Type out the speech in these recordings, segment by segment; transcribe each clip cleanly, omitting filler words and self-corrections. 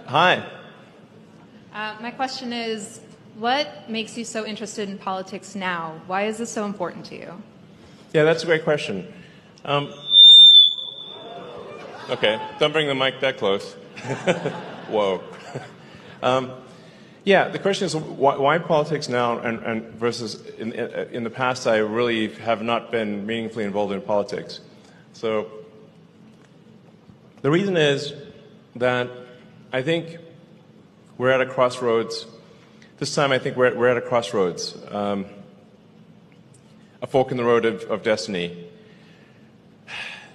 Hi. My question is, what makes you so interested in politics now? Why is this so important to you? Yeah, that's a great question. Okay, don't bring the mic that close. Whoa. Yeah, the question is why politics now and versus in the past I really have not been meaningfully involved in politics. So the reason is that I think we're at a crossroads. This time I think we're at a crossroads, a fork in the road of destiny.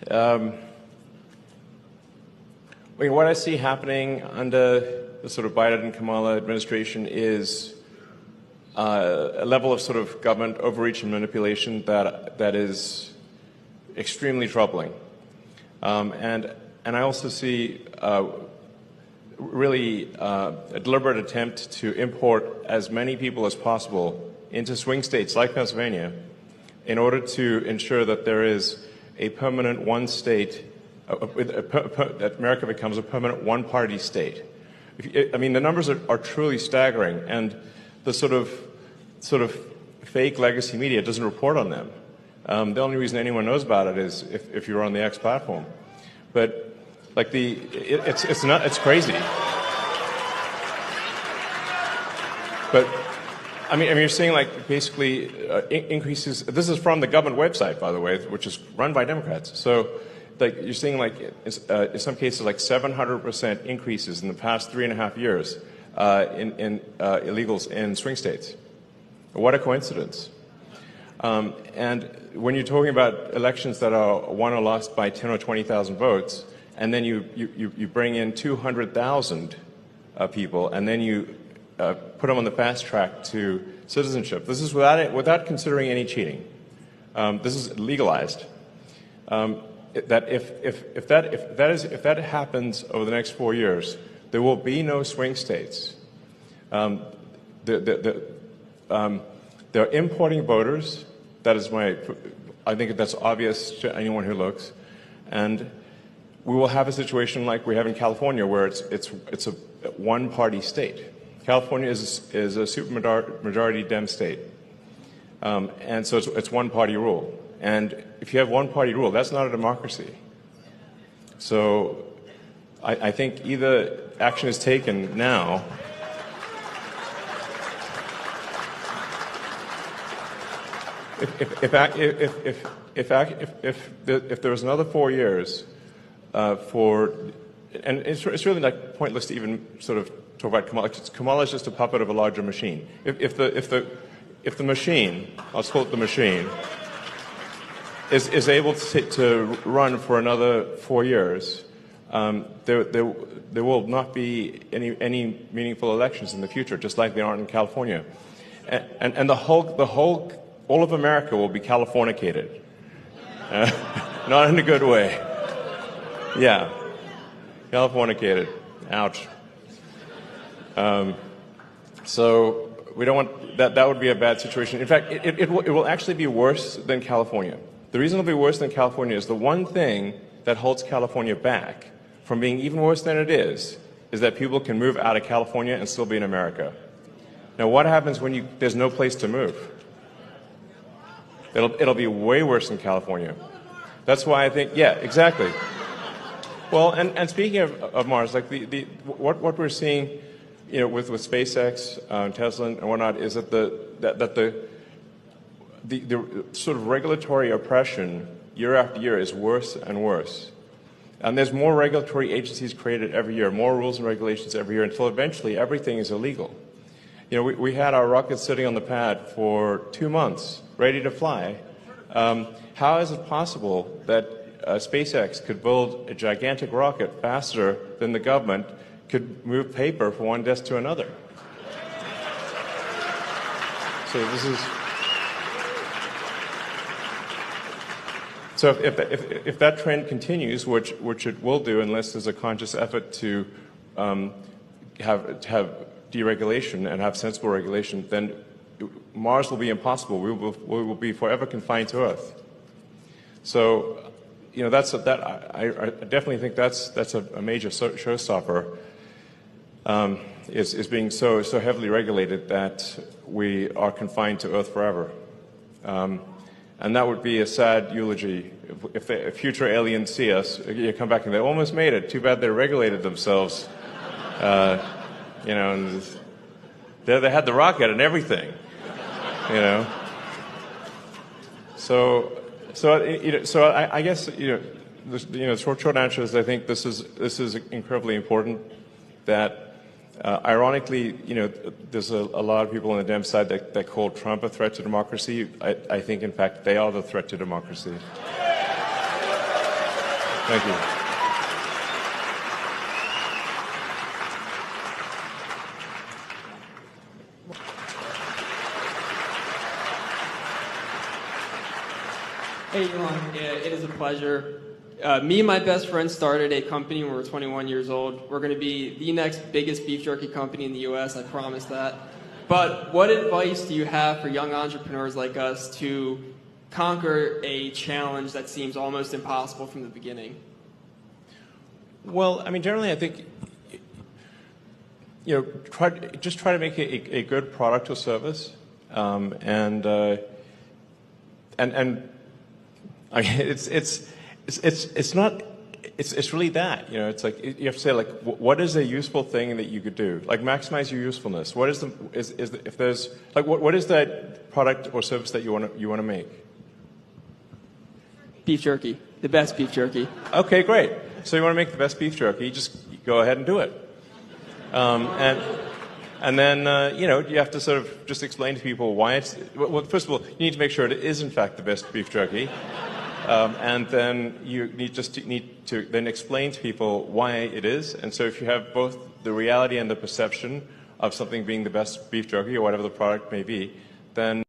I mean, what I see happening under the sort of Biden and Kamala administration is a level of sort of government overreach and manipulation that is extremely troubling. And I also see really a deliberate attempt to import as many people as possible into swing states like Pennsylvania in order to ensure that there is a permanent one state, that America becomes a permanent one-party state. I mean, the numbers are truly staggering, and the sort of fake legacy media doesn't report on them. The only reason anyone knows about it is if you're on the X platform. But like it's crazy. But I mean, you're seeing like basically increases. This is from the government website, by the way, which is run by Democrats. So, like you're seeing like in some cases like 700% increases in the past 3.5 years in illegals in swing states. What a coincidence! And when you're talking about elections that are won or lost by 10 or 20,000 votes, and then you bring in 200,000 people, and then you put them on the fast track to citizenship. This is without considering any cheating. This is legalized. That if that happens over the next 4 years, there will be no swing states. They're importing voters. That is I think that's obvious to anyone who looks, and we will have a situation like we have in California, where it's a one-party state. California is a supermajority Dem state, and so it's one-party rule. And if you have one-party rule, that's not a democracy. So I think either action is taken now. If there was another 4 years and it's really like pointless to even sort of talk about Kamala. Kamala is just a puppet of a larger machine. If the machine, I'll call it the machine, is able to run for another 4 years, there will not be any meaningful elections in the future, just like there aren't in California, and all of America will be Californicated, not in a good way. Yeah, Californicated. Ouch. So we don't want that. That would be a bad situation. In fact, it will actually be worse than California. The reason it'll be worse than California is the one thing that holds California back from being even worse than it is that people can move out of California and still be in America. Now, what happens when there's no place to move? It'll be way worse than California. That's why I think, yeah, exactly. Well, and speaking of Mars, like what we're seeing, you know, with SpaceX, Tesla, and whatnot, is that the sort of regulatory oppression year after year is worse and worse. And there's more regulatory agencies created every year, more rules and regulations every year, until eventually everything is illegal. You know, we had our rocket sitting on the pad for 2 months, ready to fly. How is it possible that SpaceX could build a gigantic rocket faster than the government could move paper from one desk to another? So this is. So if that trend continues, which it will do unless there's a conscious effort to have deregulation and have sensible regulation, then Mars will be impossible. We will be forever confined to Earth. So, you know, I definitely think that's a major showstopper. is being so heavily regulated that we are confined to Earth forever. And that would be a sad eulogy if future aliens see us. You come back and they almost made it. Too bad they regulated themselves. You know, and they had the rocket and everything. You know. So I guess the short answer is I think this is incredibly important. That ironically, there's a lot of people on the Dem side that call Trump a threat to democracy. I think, in fact, they are the threat to democracy. Thank you. Hey, Elon. It is a pleasure. Me and my best friend started a company when we were 21 years old. We're going to be the next biggest beef jerky company in the U.S., I promise that. But what advice do you have for young entrepreneurs like us to conquer a challenge that seems almost impossible from the beginning? Well, I mean, generally, I think, just try to make a good product or service, and I mean, it's not. It's really that. It's like you have to say, like, what is a useful thing that you could do? Like, maximize your usefulness. What is if there's like what is that product or service that you want to make? Beef jerky, the best beef jerky. Okay, great. So you want to make the best beef jerky? Just go ahead and do it. And then you have to sort of just explain to people why it's. Well, first of all, you need to make sure it is in fact the best beef jerky. And then you need to then explain to people why it is. And so if you have both the reality and the perception of something being the best beef jerky or whatever the product may be, then